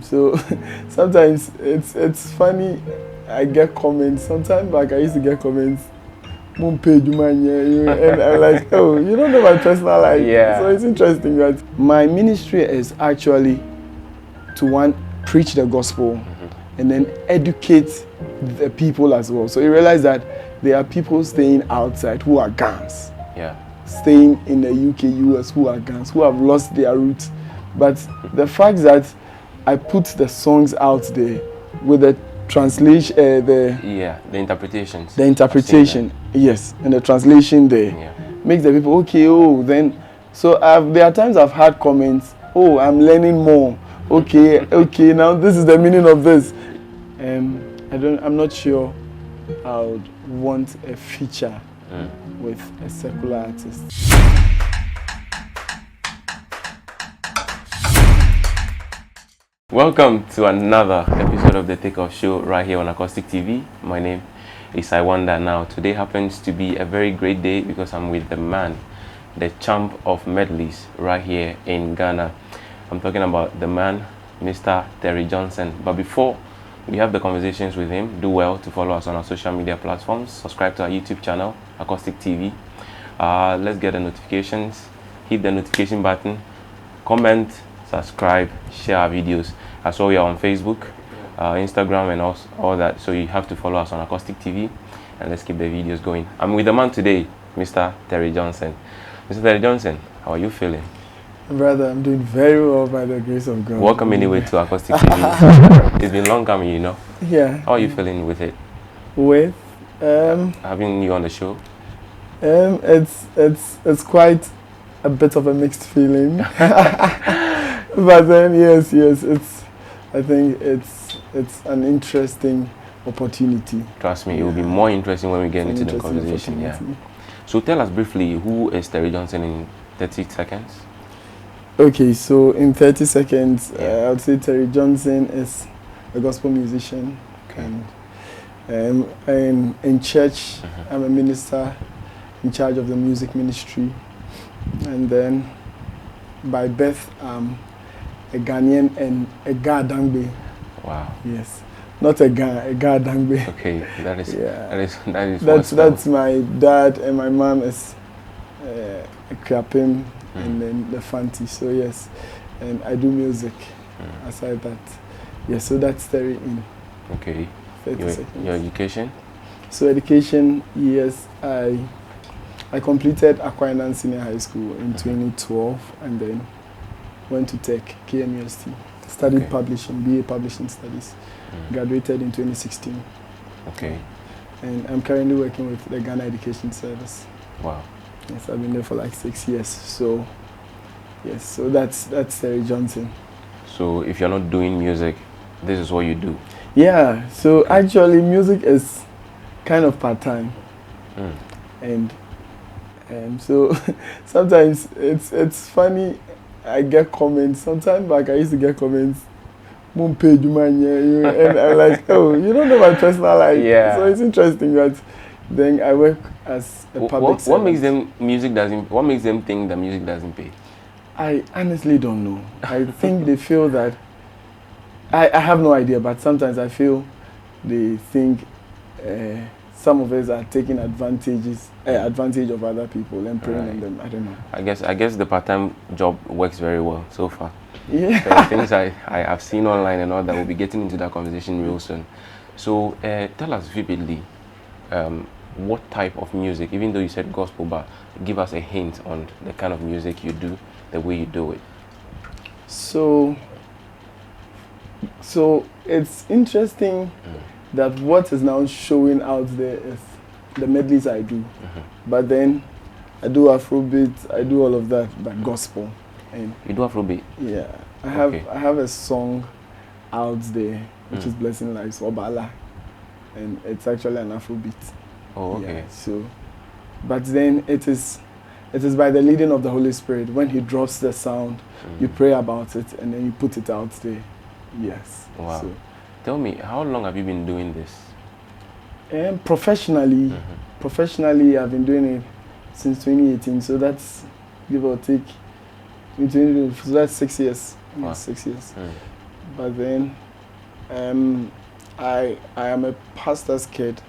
So sometimes it's funny. I get comments. Sometimes like I used to get comments. Mom paid you man, and I'm like, oh, you don't know my personal life. Yeah. So it's interesting that my ministry is actually to preach the gospel and then educate the people as well. So you realize that there are people staying outside who are gangs. Yeah. Staying in the UK, US who are gangs, who have lost their roots. But the fact that I put the songs out there with the translation, the interpretations. The interpretation, yes, and the translation there makes the people okay. Oh, then so there are times I've had comments. Oh, I'm learning more. Okay, now this is the meaning of this. I'm not sure I would want a feature with a secular artist. Welcome to another episode of the Takeoff Show right here on Akostik TV. My name is I Wonder. Now, today happens to be a very great day because I'm with the man, the champ of medleys right here in Ghana. I'm talking about the man, Mr. Terry Johnson. But before we have the conversations with him, do well to follow us on our social media platforms. Subscribe to our YouTube channel, Akostik TV. Let's get the notifications. Hit the notification button. Comment, subscribe, share our videos. I saw we are on Facebook, Instagram, and all that. So you have to follow us on Akostik TV, and let's keep the videos going. I'm with the man today, Mr. Terry Johnson. Mr. Terry Johnson, how are you feeling? Brother, I'm doing very well by the grace of God. Welcome anyway to Akostik TV. It's been long coming, you know. Yeah. How are you feeling with it? With having you on the show? It's quite a bit of a mixed feeling. But then yes, I think it's an interesting opportunity. Trust me, it will be more interesting when we get into the conversation. Yeah. So tell us briefly, who is Terry Johnson in 30 seconds? Okay, so in 30 seconds, I would say Terry Johnson is a gospel musician. Okay. And in church, I'm a minister in charge of the music ministry. And then by birth, a Ghanaian and a Gadangbe. Wow. Yes. Not a Gadangbe. Okay, that's my dad, and my mom is a Krapim and then the Fanti. So yes, and I do music aside that. Yes, so that's Terry in. Okay. 30 seconds. Your education? So education, yes, I completed Aquinas Senior High School in 2012 and then went to Tech, KMUST, studied publishing, BA Publishing Studies, graduated in 2016. Okay. And I'm currently working with the Ghana Education Service. Wow. Yes, I've been there for like 6 years. So, yes, so that's Terry Johnson. So if you're not doing music, this is what you do? Yeah, so actually music is kind of part-time. And so sometimes it's funny. I get comments. Sometimes like I used to get comments. Mom paid you man, and I'm like, oh, you don't know my personal life. Yeah. So it's interesting that then I work as a public servant. What makes them think that music doesn't pay? I honestly don't know. I think they feel that. I have no idea, but sometimes I feel they think some of us are taking advantage of other people and preying on them. I don't know. I guess the part-time job works very well so far. Yeah. There are things I have seen online and all that. We'll be getting into that conversation real soon. So tell us vividly what type of music, even though you said gospel, but give us a hint on the kind of music you do, the way you do it. So it's interesting that what is now showing out there is the medleys I do. But then I do Afrobeat, I do all of that, but gospel. And you do Afrobeat? Yeah. I have a song out there which is Blessing Lives, Obala. And it's actually an Afrobeat. Oh, okay. Yeah, so but then it is by the leading of the Holy Spirit. When he drops the sound, you pray about it and then you put it out there. Yes. Wow. So, tell me, how long have you been doing this? Professionally, I've been doing it since 2018. So that's give or take. So that's 6 years. Wow. 6 years. but then I am a pastor's kid,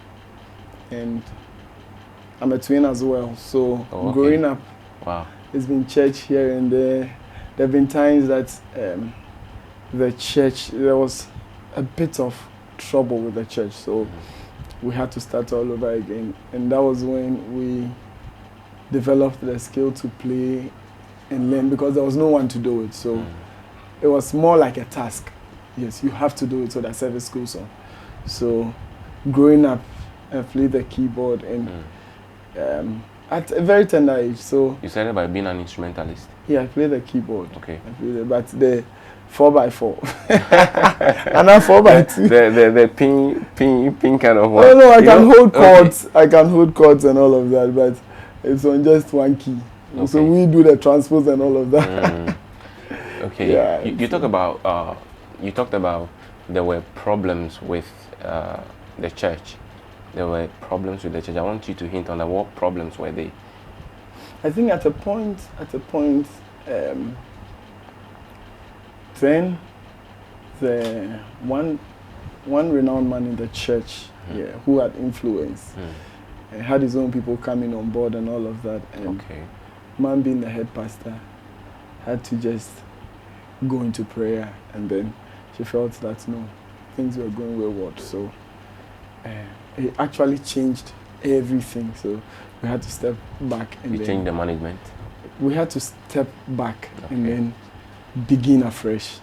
and I'm a twin as well. So growing up, wow, it's been church here and there. There have been times that the church, there was a bit of trouble with the church, so we had to start all over again. And that was when we developed the skill to play and learn, because there was no one to do it. So it was more like a task. Yes, you have to do it so that service goes on. So growing up, I played the keyboard and at a very tender age. So you started by being an instrumentalist. Yeah, I play the keyboard. Okay. I play but the 4x4 and not 4x2. The pin kind of one. Oh no, I can hold chords. Okay. I can hold chords and all of that, but it's on just one key. Okay. So we do the transpose and all of that. Okay. Yeah, you talked about there were problems with the church. There were problems with the church. I want you to hint on what problems were they? I think at a point, then the one renowned man in the church, who had influence, had his own people coming on board and all of that. And man being the head pastor had to just go into prayer, and then she felt that no, things were going wayward. So it actually changed everything. So we had to step back and then change the management. We had to step back and then begin afresh.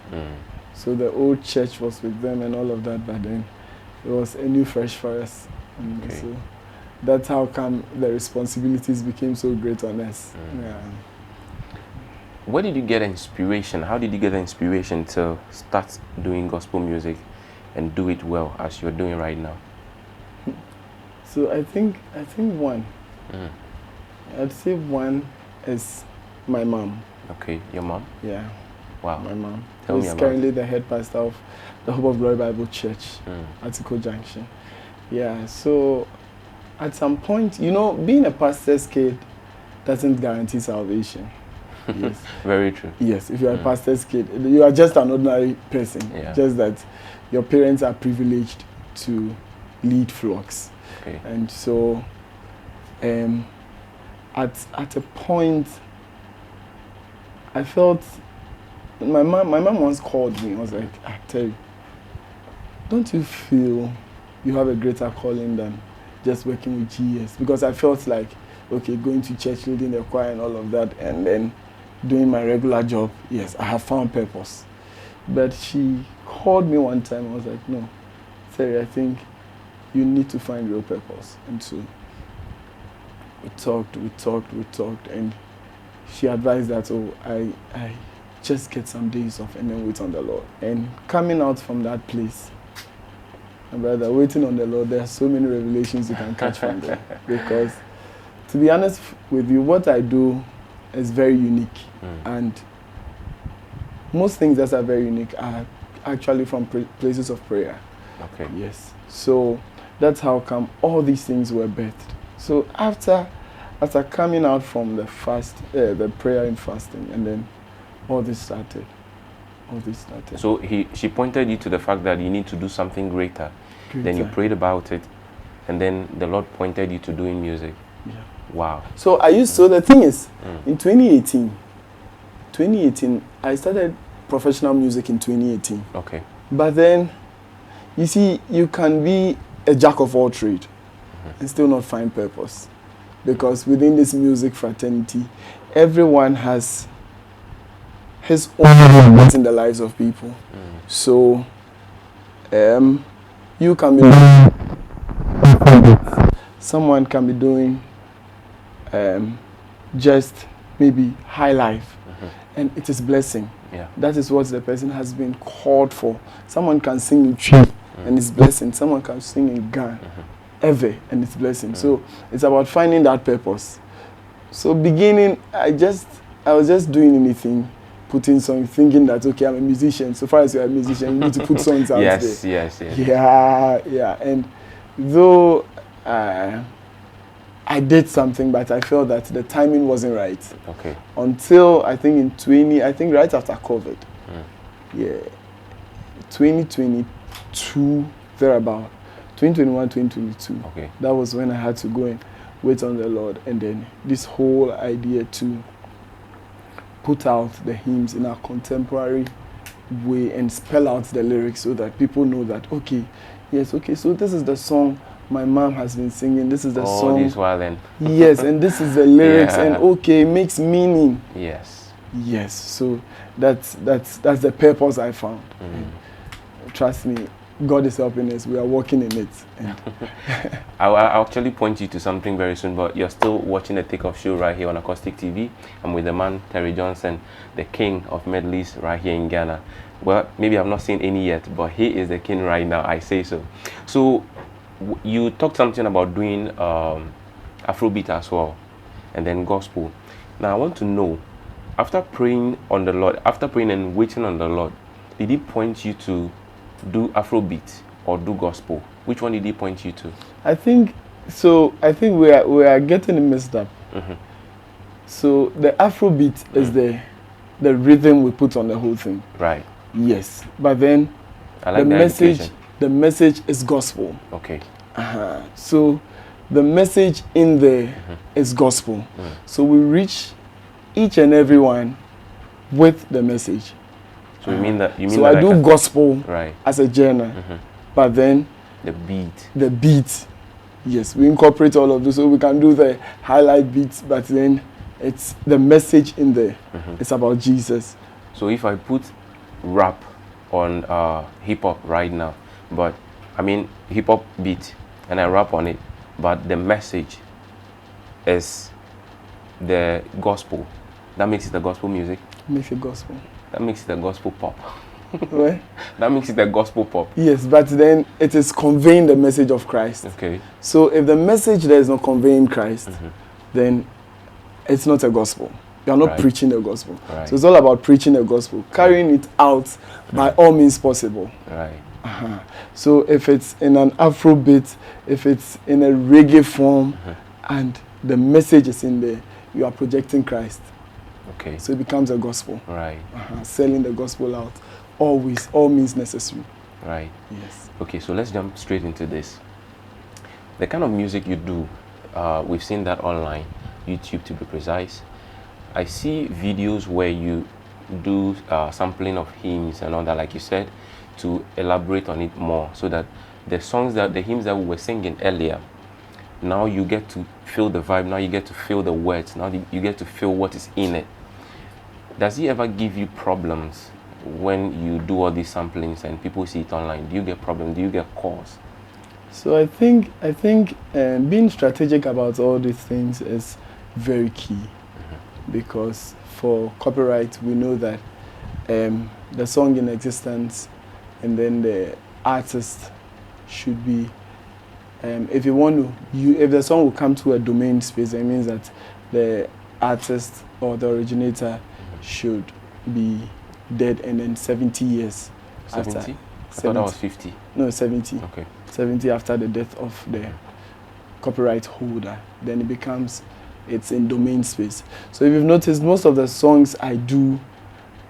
So the old church was with them and all of that, but then it was a new fresh for us. So that's how come the responsibilities became so great on us. Where did you get inspiration? How did you get the inspiration to start doing gospel music and do it well as you're doing right now? So I think one. I'd say one is my mom. Okay, your mom? Yeah. Wow. My mom. Tell me about. She's currently the head pastor of the Hope of Glory Bible Church at Iko Junction. Yeah. So at some point, being a pastor's kid doesn't guarantee salvation. Yes. Very true. Yes. If you're a pastor's kid, you are just an ordinary person. Yeah. Just that your parents are privileged to lead flocks. Okay. And so at a point I felt my mom once called me. I was like, I tell you, don't you feel you have a greater calling than just working with GS? Because I felt like, okay, going to church, leading the choir and all of that, and then doing my regular job, yes, I have found purpose. But she called me one time. I was like, no, Terry, I think you need to find real purpose. And so we talked, and she advised that, I just get some days off and then wait on the Lord. And coming out from that place, my brother, waiting on the Lord, there are so many revelations you can catch from there. Because, to be honest with you, what I do is very unique. And most things that are very unique are actually from places of prayer. Okay. Yes. So that's how come all these things were birthed. So after coming out from the fast, the prayer and fasting, and then all this started. So she pointed you to the fact that you need to do something greater. Then you prayed about it, and then the Lord pointed you to doing music. Yeah. Wow. So so the thing is, in 2018, I started professional music in 2018. Okay. But then, you see, you can be a jack of all trades and still not find purpose. Because within this music fraternity, everyone has his own role in the lives of people. So, you can be someone can be doing just maybe high life, and it is blessing. Yeah. That is what the person has been called for. Someone can sing in tree and it's blessing. Someone can sing in Ghana, ever, and it's blessing. So it's about finding that purpose. So beginning, I was just doing anything, putting songs, thinking that, okay, I'm a musician. So far as you're a musician, you need to put songs out there. Yes. Yeah. And though I did something, but I felt that the timing wasn't right. Okay. Until I think right after COVID. Yeah. 2022, thereabout. 2021, 2022. Okay. That was when I had to go and wait on the Lord. And then this whole idea to put out the hymns in a contemporary way and spell out the lyrics so that people know that, okay, yes, okay, so this is the song my mom has been singing. This is the song. This while then. Yes, and this is the lyrics, Yeah. and okay, it makes meaning. Yes. Yes, so that's the purpose I found. Trust me, God is helping us. We are working in it. I'll actually point you to something very soon, but you're still watching the Takeoff Show right here on Akostik TV. I'm with the man, Terry Johnson, the king of medleys right here in Ghana. Well, maybe I've not seen any yet, but he is the king right now, I say so. So, you talked something about doing Afrobeat as well, and then gospel. Now, I want to know, after praying on the Lord, after praying and waiting on the Lord, did he point you to do Afrobeat or do gospel? Which one did he point you to? I think we are getting it messed up. So the Afrobeat is the rhythm we put on the whole thing. Right. Yes, but then I like the message is gospel. Okay. So the message in there is gospel. So we reach each and everyone with the message. So you mean that? So I do gospel right as a genre, but then the beat. Yes, we incorporate all of this, so we can do the highlight beats, but then it's the message in there. It's about Jesus. So if I put rap on hip hop right now, but I mean hip hop beat, and I rap on it, but the message is the gospel, that makes it the gospel music. Makes it gospel. That makes it a gospel pop. Right? That makes it a gospel pop. Yes, but then it is conveying the message of Christ. Okay. So if the message there is not conveying Christ, then it's not a gospel. You are not preaching the gospel. Right. So it's all about preaching the gospel, carrying it out by all means possible. Right. So if it's in an Afrobeat, if it's in a reggae form, and the message is in there, you are projecting Christ. Okay. So it becomes a gospel. Right. Selling the gospel out, always, all means necessary. Right. Yes. Okay, so let's jump straight into this. The kind of music you do, we've seen that online, YouTube to be precise. I see videos where you do sampling of hymns and all that, like you said, to elaborate on it more, so that the hymns that we were singing earlier, now you get to feel the vibe, now you get to feel the words, now you get to feel what is in it. Does it ever give you problems when you do all these samplings and people see it online? Do you get problems? Do you get calls? So I think being strategic about all these things is very key, because for copyright we know that the song in existence and then the artist should be, if you want to, if the song will come to a domain space, it means that the artist or the originator should be dead, and then 70 years 70? after. I thought that was 50. No, 70. Okay. 70 after the death of the copyright holder, then it becomes, it's in domain space. So if you've noticed, most of the songs I do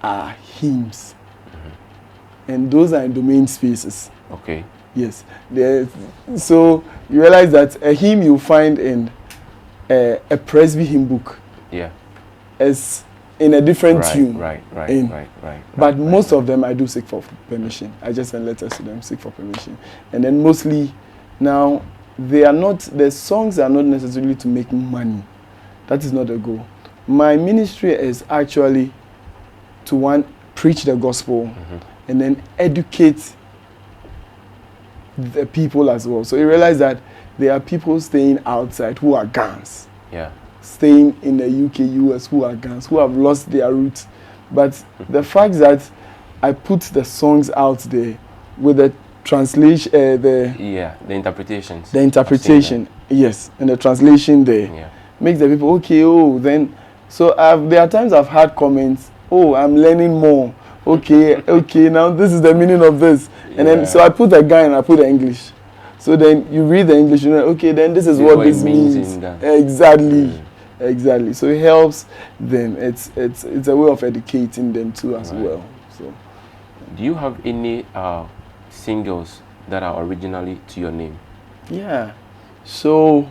are hymns, and those are in domain spaces. Okay. Yes. So you realize that a hymn you find in a Presby hymn book, Yeah. is in a different tune. Right. But most of them I do seek for permission. I just send letters to them, seek for permission. And then mostly now, the songs are not necessarily to make money. That is not the goal. My ministry is actually to preach the gospel and then educate the people as well. So you realize that there are people staying outside who are Gans. Yeah. Staying in the UK, US, who are Gans, who have lost their roots. But the fact that I put the songs out there with the translation, the interpretations. The interpretation, yes, and the translation there makes the people, then. So there are times I've had comments, I'm learning more. Okay, now this is the meaning of this. And then, so I put the guy and I put the English. So then you read the English, then this is what this means. Exactly. So it helps them. It's a way of educating them too as well. So Do you have any singles that are originally to your name? Yeah. So,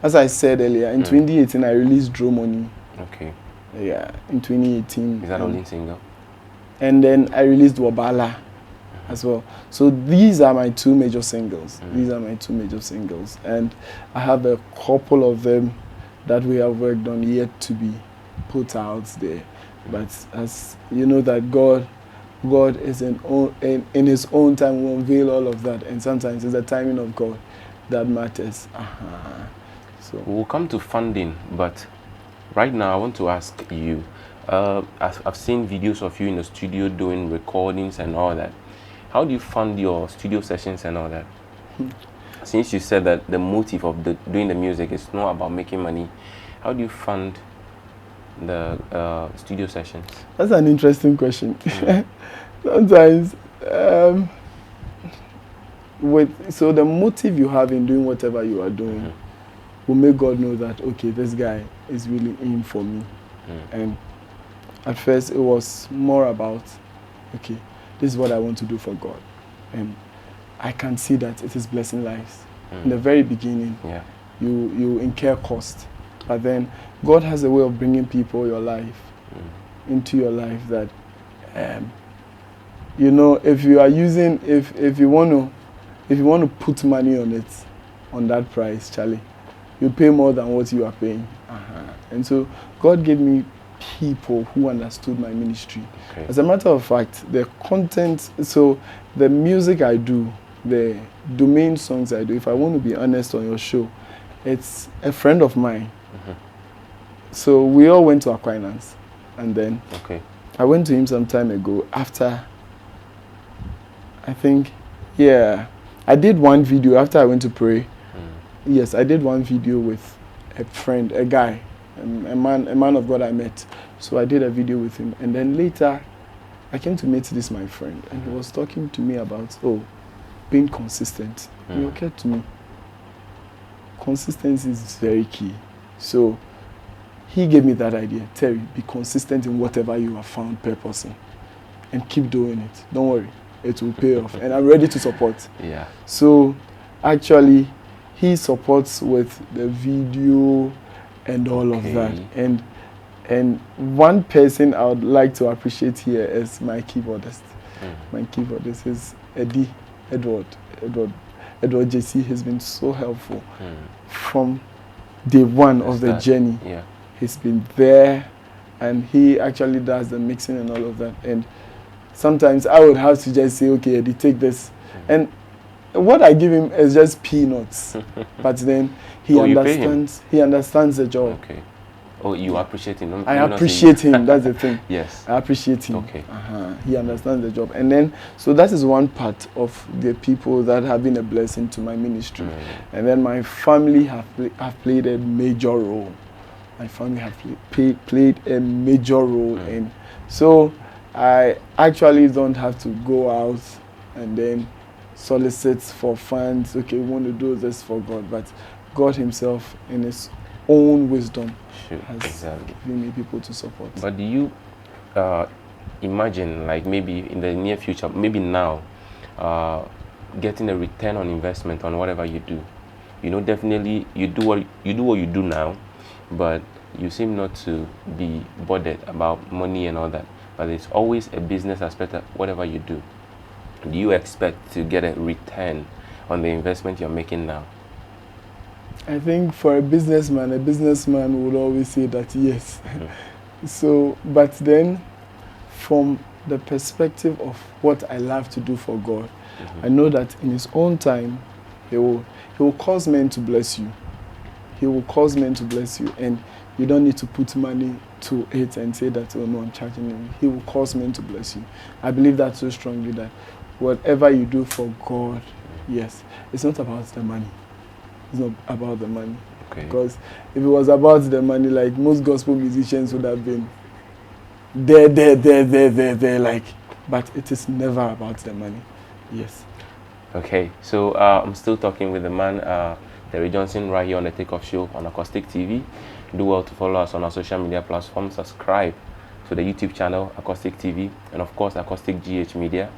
as I said earlier, in 2018 I released Draw Money. Okay. Yeah, in 2018. Is that only single? And then I released Wabala as well. So these are my two major singles. These are my two major singles. And I have a couple of them that we have worked on yet to be put out there. But as you know that God is in his own time will unveil all of that. And sometimes it's the timing of God that matters. So we'll come to funding, but right now I want to ask you, I've seen videos of you in the studio doing recordings and all that. How do you fund your studio sessions and all that? Since you said that the motive of doing the music is not about making money, how do you fund the studio sessions? That's an interesting question. Sometimes, so the motive you have in doing whatever you are doing will make God know that, okay, this guy is really in for me. And at first it was more about, okay, this is what I want to do for God. And I can see that it is blessing lives. In the very beginning, you incur cost. But then God has a way of bringing people into your life that, you know, if you are using, if you want to put money on it, on that price, Charlie, you pay more than what you are paying. And so God gave me people who understood my ministry. Okay. As a matter of fact, the content, so the music I do, the domain songs I do, if I want to be honest on your show, it's a friend of mine. So we all went to Aquinas, and then I went to him some time ago after, I think, I did one video after I went to pray. Yes, I did one video with a friend, a guy, a man of God I met. So I did a video with him, and then later I came to meet this my friend, and he was talking to me about being consistent. It occurred to me, consistency is very key. So he gave me that idea. Terry, be consistent in whatever you have found purpose in, and keep doing it. Don't worry, it will pay off, and I'm ready to support. So actually, he supports with the video and all of that. And one person I would like to appreciate here is my keyboardist. My keyboardist is Edward JC. Has been so helpful from day one of the journey. He's been there, and he actually does the mixing and all of that. And sometimes I would have to just say, okay, Eddie, take this. And what I give him is just peanuts. But then he understands the job. Okay. Oh, you appreciate him? I appreciate him, that's the thing. Yes. I appreciate him. Okay. He understands the job. And then, so that is one part of the people that have been a blessing to my ministry. And then my family have played a major role. My family have played a major role in. So I actually don't have to go out and then solicit for funds. Okay, we want to do this for God, but God himself in his own wisdom has given me people to support. But do you imagine, like maybe in the near future, maybe now, getting a return on investment on whatever you do? You know, definitely you do what you do now, but you seem not to be bothered about money and all that. But it's always a business aspect of whatever you do. Do you expect to get a return on the investment you're making now? I think for a businessman would always say that yes. So, but then from the perspective of what I love to do for God, I know that in his own time, he will cause men to bless you. He will cause men to bless you, and you don't need to put money to it and say that, oh no, I'm charging him. He will cause men to bless you. I believe that so strongly that whatever you do for God, yes, it's not about the money. It's not about the money. Because if it was about the money, like most gospel musicians would have been there, like, but it is never about the money. Yes. Okay, so I'm still talking with the man, Terry Johnson, right here on the Takeoff Show on Akostik TV. Do well to follow us on our social media platforms, subscribe to the YouTube channel, Akostik TV, and of course, Akostik GH Media.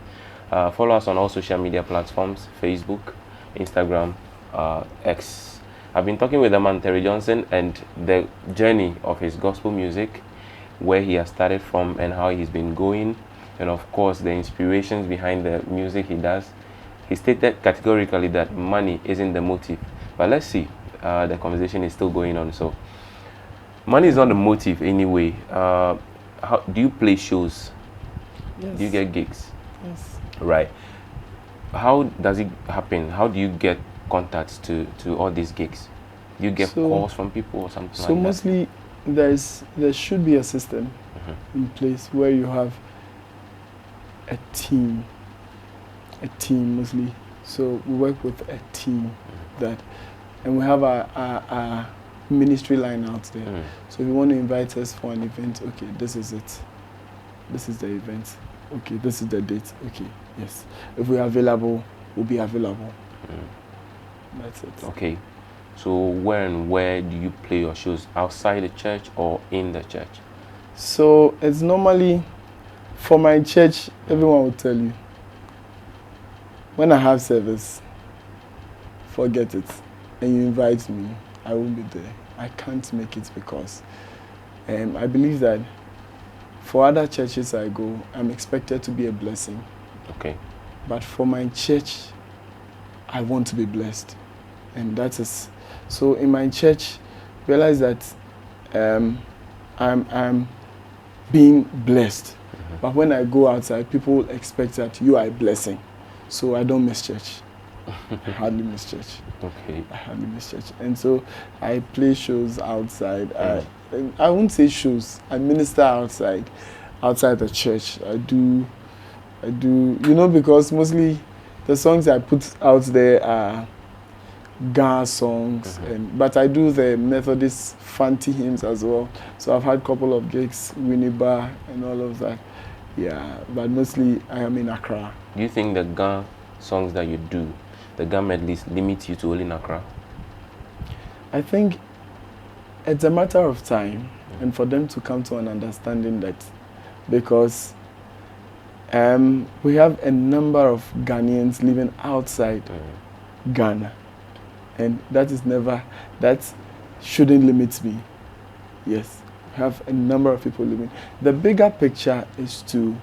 Follow us on all social media platforms, Facebook, Instagram, X. I've been talking with the man Terry Johnson and the journey of his gospel music, where he has started from and how he's been going, and of course the inspirations behind the music he does. He stated categorically that money isn't the motive, but let's see, the conversation is still going on. So money is not the motive anyway. How do you play shows? Yes. Do you get gigs? Yes. Right. How does it happen? How do you get contacts to all these gigs? Do you get calls from people or something like that? So mostly there should be a system in place where you have a team mostly. So we work with a team and we have a ministry line out there. So if you want to invite us for an event, okay, this is it. This is the event. Okay, this is the date. Okay, yes. If we're available, we'll be available. That's it. Okay. So where do you play your shows? Outside the church or in the church? So it's normally, for my church, everyone will tell you, when I have service, forget it. And you invite me, I won't be there. I can't make it because I believe that for other churches I go, I'm expected to be a blessing. Okay. But for my church, I want to be blessed. And that is, so in my church, realize that I'm being blessed. But when I go outside, people expect that you are a blessing. So I don't miss church. I hardly miss church. Okay. I hardly miss church. And so I play shows outside. I won't say shows. I minister outside the church. I do, because mostly the songs I put out there are Ga songs, but I do the Methodist fancy hymns as well. So I've had a couple of gigs, Winnie Bar and all of that. Yeah, but mostly I am in Accra. Do you think the Ga songs that you do, the Ga medleys, limit you to only in Accra? I think it's a matter of time and for them to come to an understanding that, because we have a number of Ghanaians living outside Ghana, and that shouldn't limit me. Yes, we have a number of people living. The bigger picture is to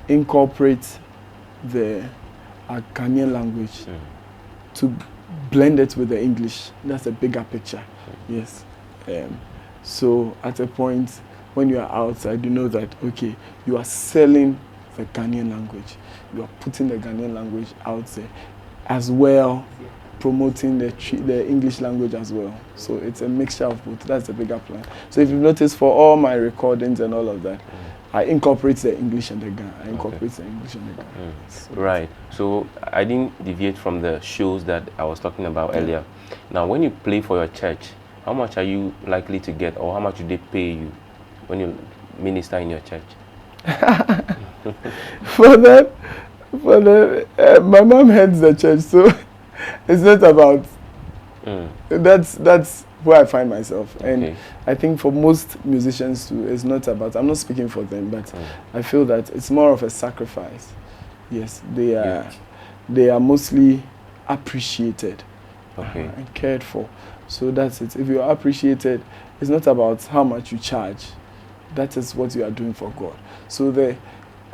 incorporate the Ghanaian language, to blend it with the English. That's a bigger picture. Yes. So at a point when you are outside, you know that, okay, you are selling the Ghanaian language. You are putting the Ghanaian language out there as well, promoting the English language as well. So it's a mixture of both. That's the bigger plan. So if you notice, for all my recordings and all of that, I incorporate the English and the Ghana. So right. So I didn't deviate from the shows that I was talking about earlier. Now, when you play for your church, how much are you likely to get, or how much do they pay you when you minister in your church? For that, my mom heads the church, so it's not about. That's where I find myself, and I think for most musicians too, it's not about. I'm not speaking for them, but I feel that it's more of a sacrifice. Yes, they are mostly appreciated and cared for. So that's it. If you are appreciated, it's not about how much you charge. That is what you are doing for God. So the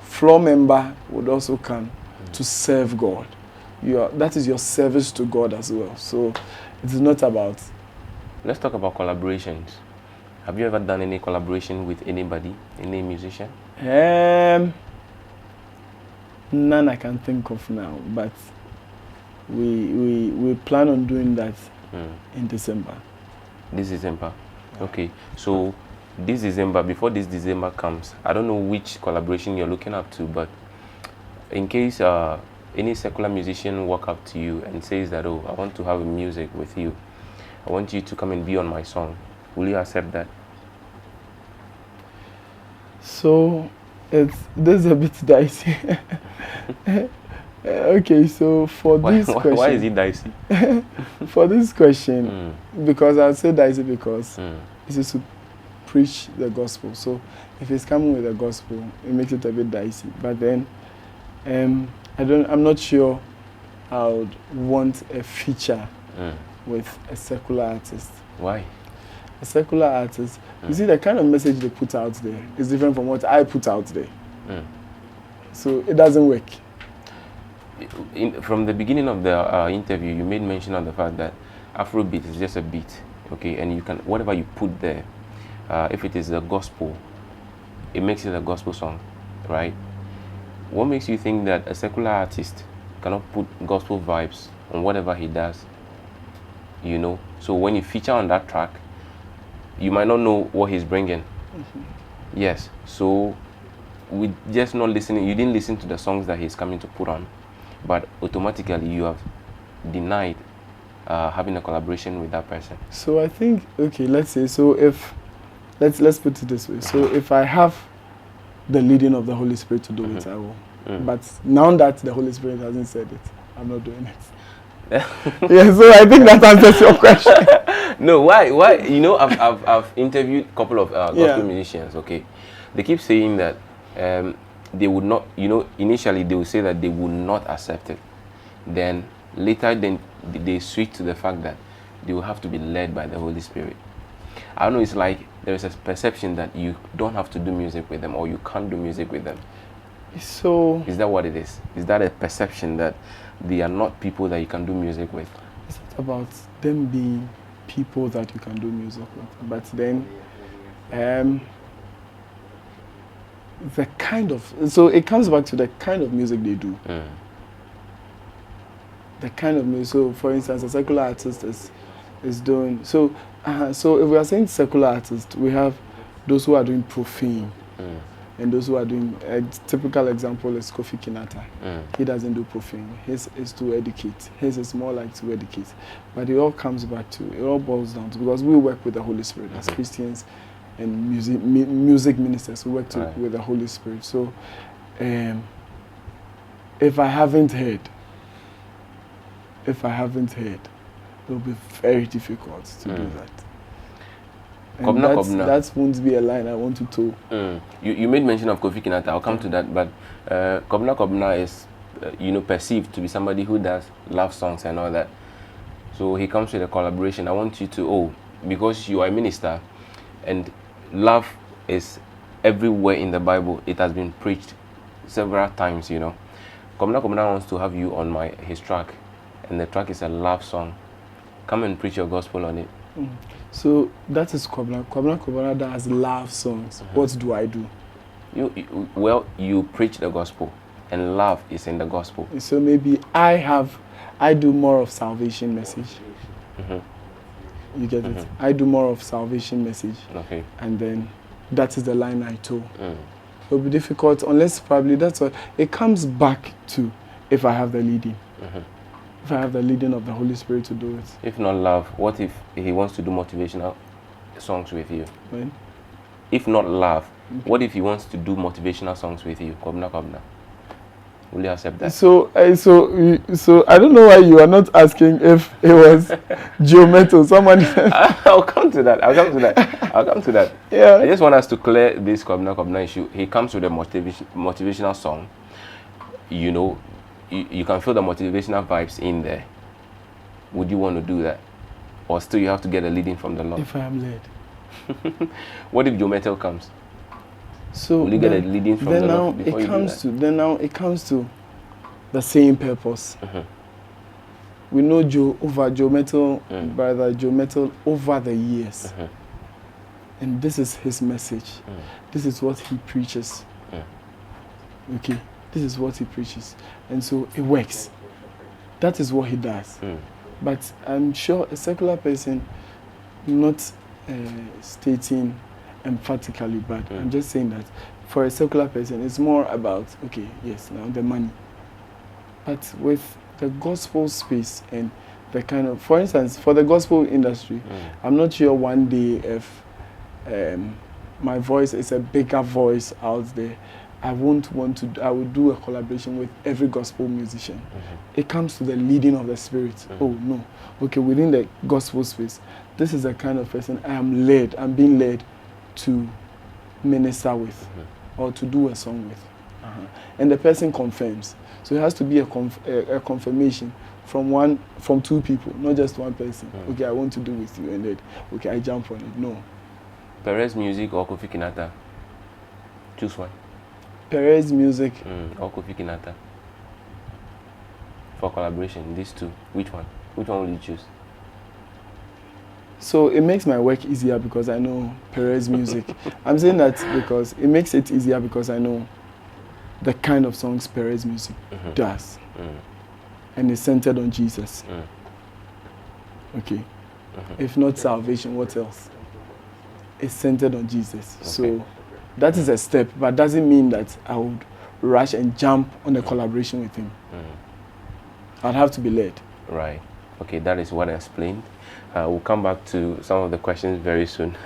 floor member would also come to serve God. That is your service to God as well. So it's not about. Let's talk about collaborations. Have you ever done any collaboration with anybody, any musician? None I can think of now, but we plan on doing that in December. This December? Okay. So this December, before this December comes, I don't know which collaboration you're looking up to, but in case any secular musician walk up to you and says that, oh, I want to have music with you, I want you to come and be on my song, will you accept that? So this is a bit dicey. Okay, so for this question, why is it dicey? For this question, because I'll say dicey because it's a preach the gospel. So if he's coming with the gospel, it makes it a bit dicey. But then, I'm not sure I would want a feature with a secular artist. Why? A secular artist, you see, the kind of message they put out there is different from what I put out there. So it doesn't work. From the beginning of the interview, you made mention of the fact that Afrobeat is just a beat, okay, and you can, whatever you put there, if it is the gospel, it makes it a gospel song, right? What makes you think that a secular artist cannot put gospel vibes on whatever he does? You know, so when you feature on that track, you might not know what he's bringing. Yes, so with just not listening, you didn't listen to the songs that he's coming to put on, but automatically you have denied having a collaboration with that person. So I think, okay, let's say, so if, let's put it this way. So if I have the leading of the Holy Spirit to do it, I will. But now that the Holy Spirit hasn't said it, I'm not doing it. Yeah, so I think that answers your question. No, why? You know, I've interviewed a couple of gospel musicians, okay? They keep saying that they would not, you know, initially they would say that they would not accept it. Then later, then they switch to the fact that they will have to be led by the Holy Spirit. I don't know, it's like there is a perception that you don't have to do music with them or you can't do music with them. So is that what it is? Is that a perception that they are not people that you can do music with? It's not about them being people that you can do music with, but then the kind of, so it comes back to the kind of music they do. The kind of music. So for instance, a secular artist is doing, so if we are saying secular artists, we have those who are doing profane and those who are doing, a typical example is Kofi Kinata. He doesn't do profane. His is to educate. His is more like to educate. But it all comes back to, it all boils down to, because we work with the Holy Spirit as Christians and music ministers, we work with the Holy Spirit. So if I haven't heard, it will be very difficult to do that. And that won't be a line I want to toe. You made mention of Kofi Kinata. I'll come to that, but Kobna is, you know, perceived to be somebody who does love songs and all that. So he comes with a collaboration. I want you to, because you are a minister, and love is everywhere in the Bible. It has been preached several times, you know. Kobna wants to have you on his track, and the track is a love song. Come and preach your gospel on it. So that is Kobna does love songs. What do I do? You preach the gospel, and love is in the gospel. So maybe I do more of salvation message. You get it? I do more of salvation message. Okay. And then that is the line I told. It will be difficult unless probably that's what it comes back to, if I have the leading. If I have the leading of the Holy Spirit to do it. If not love, what if he wants to do motivational songs with you? When? If not love, what if he wants to do motivational songs with you? Kobna. Will you accept that? So I don't know why you are not asking if it was Joe Metal, someone. I'll come to that. Yeah. I just want us to clear this Kobna issue. He comes with a motivational song. You know, you can feel the motivational vibes in there. Would you want to do that? Or still you have to get a leading from the Lord? If I am led. What if Joe Metal comes? So will you get a leading from the Lord before you do that? Then now it comes to the same purpose. We know Joe Metal, brother Joe Metal, over the years. And this is his message. This is what he preaches. Okay? This is what he preaches. And so it works. That is what he does. But I'm sure a secular person, not stating emphatically, but I'm just saying that for a secular person, it's more about, okay, yes, now the money. But with the gospel space and the kind of, for instance, for the gospel industry, I'm not sure one day if my voice is a bigger voice out there, I would do a collaboration with every gospel musician. It comes to the leading of the Spirit. Oh, no. Okay, within the gospel space, this is the kind of person I am led. I'm being led to minister with or to do a song with. And the person confirms. So it has to be a confirmation from two people, not just one person. Okay, I want to do with you, and then okay, I jump on it. No. Perez Music or Kofi Kinata? Choose one. Perez Music or Kofi Kinata. For collaboration, these two. Which one? Which one will you choose? So it makes my work easier because I know Perez Music. I'm saying that because it makes it easier because I know the kind of songs Perez Music does. And it's centered on Jesus. Okay. If not salvation, what else? It's centered on Jesus. Okay. So that is a step, but doesn't mean that I would rush and jump on a collaboration with him. I'd have to be led. Right. Okay, that is what I explained. We'll come back to some of the questions very soon.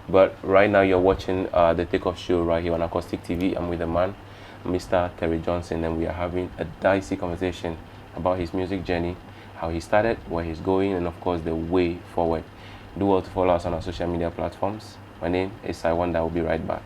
But right now you're watching the Takeoff Show right here on Akostik TV. I'm with a man, Mr. Terry Johnson, and we are having a dicey conversation about his music journey, how he started, where he's going, and of course the way forward. Do well to follow us on our social media platforms. My name is I Wonder. I'll be right back.